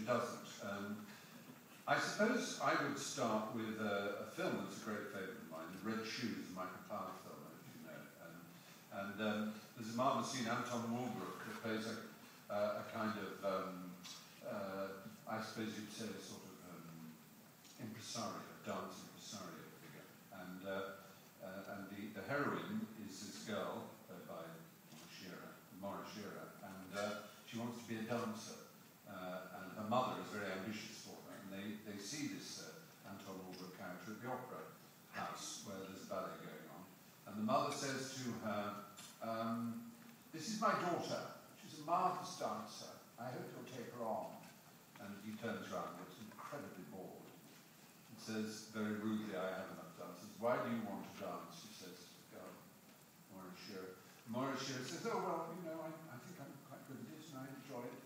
doesn't. I suppose I would start with a film that's a great favourite of mine, Red Shoes, a Michael Powell film, as you know. And there's a marvellous scene, Anton Walbrook, that plays a kind of, I suppose you'd say, a sort of impresario, dance impresario figure. And the heroine is this girl, played by Maura Shearer, and she wants to be a dancer. And her mother is very ambitious for her, and they see this Anton Walbrook character at the opera house where there's a ballet going on. And the mother says to her, this is my daughter, she's a marvellous dancer, I hope you'll take her on. And he turns around, looks incredibly bored, and says very rudely, I have enough dancers, why do you want to dance? She says to the girl, Maura Shearer. Maura Shearer says, oh well, you know, I think I'm quite good at this and I enjoy it.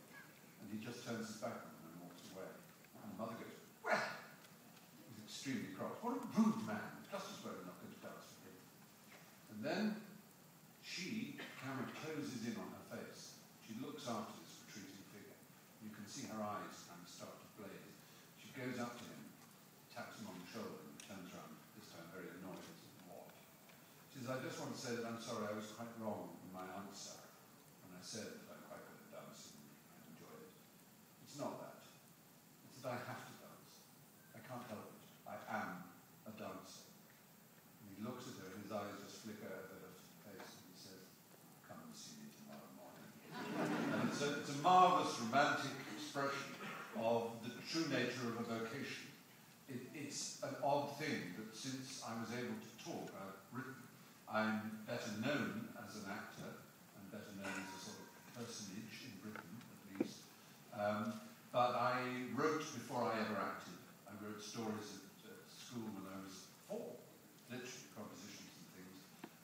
And he just turns his back on them and walks away. And the mother goes, well, he's extremely cross. What a rude man, just as well not going to dance with him. And then camera closes in on her face. She looks after this retreating figure. You can see her eyes kind of start to blaze. She goes up to him, taps him on the shoulder, and turns around, this time very annoyed. What? She says, I just want to say that I'm sorry, I was quite wrong in my answer when I said that I'm quite good at dancing and I enjoy it. It's not that. It's that I have to dance. I can't help it. I am a dancer. And he looks at her and his eyes just flicker over her face and he says, come and see me tomorrow morning. And it's a marvellous romantic expression of the true nature of a vocation. It's an odd thing that since I was able to talk, I've written, I'm better known as an actor and better known as a sort of personage in Britain, at least. But I wrote before I ever acted. I wrote stories at school when I was 4, literally compositions and things.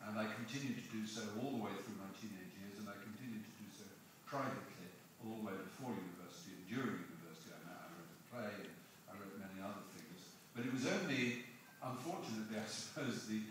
And I continued to do so all the way through my teenage years, and I continued to do so privately all the way before university and during university. I wrote a play, and I wrote many other things. But it was only, unfortunately, I suppose, the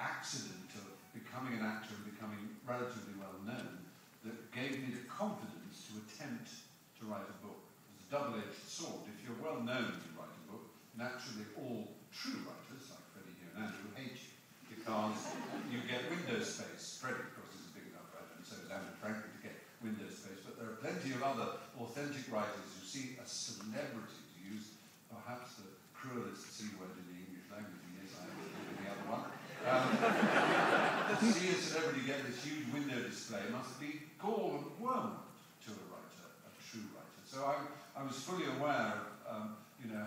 accident of becoming an actor and becoming relatively well known that gave me the confidence to attempt to write a book. It's a double-edged sword. If you're well known to write a book, naturally all true writers, like Freddie here and Andrew, hate you because you get window space. Freddie, of course, is a big enough writer, and so is Andrew Franklin to get window space. But there are plenty of other authentic writers who see a celebrity, to use perhaps the cruelest C word in the English language, and yes, I am using the other one. To see a celebrity get this huge window display must be gall and wormwood to a writer, a true writer. So I was fully aware of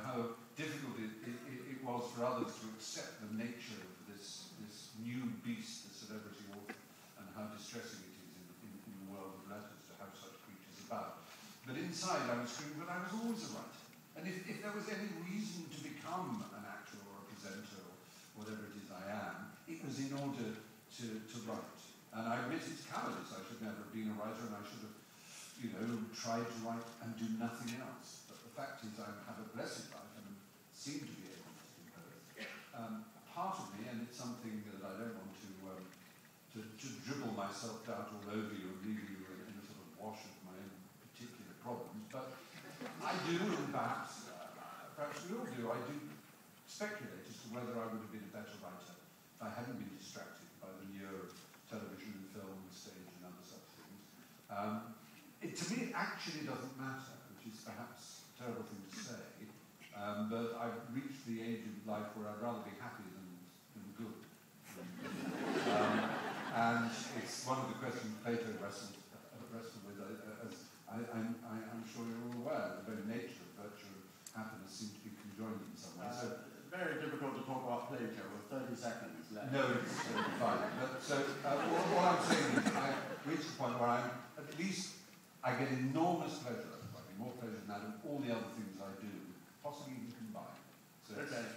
how difficult it was for others to accept the nature of this new beast, the celebrity author, and how distressing it is in the world of letters to have such creatures about. But inside I was screaming, but I was always a writer. And if there was any reason to become an actor or a presenter or whatever it is I am, it was in order to write. And I admit it's cowardice. I should never have been a writer, and I should have, tried to write and do nothing else. But the fact is I have a blessed life and seem to be able to compose. Part of me, and it's something that I don't want to dribble myself down all over you and leave you in a sort of wash of my own particular problems, but I do, and perhaps we all do, I do speculate as to whether I would have been a better writer if I hadn't been distracted by the lure of television and film and stage and other such things. To me, it actually doesn't matter, which is perhaps a terrible thing to say, but I've reached the age of life where I'd rather be happy than good. And it's one of the questions Plato wrestled with, as I'm sure you're all aware. The very nature of virtue and happiness seem to be conjoined in some way. So, very difficult to talk about Plato with 30 seconds left. No, it's fine. But, so what I'm saying is I've reached the point where at least I get enormous pleasure out of writing, more pleasure than that of all the other things I do, possibly even combined. So okay.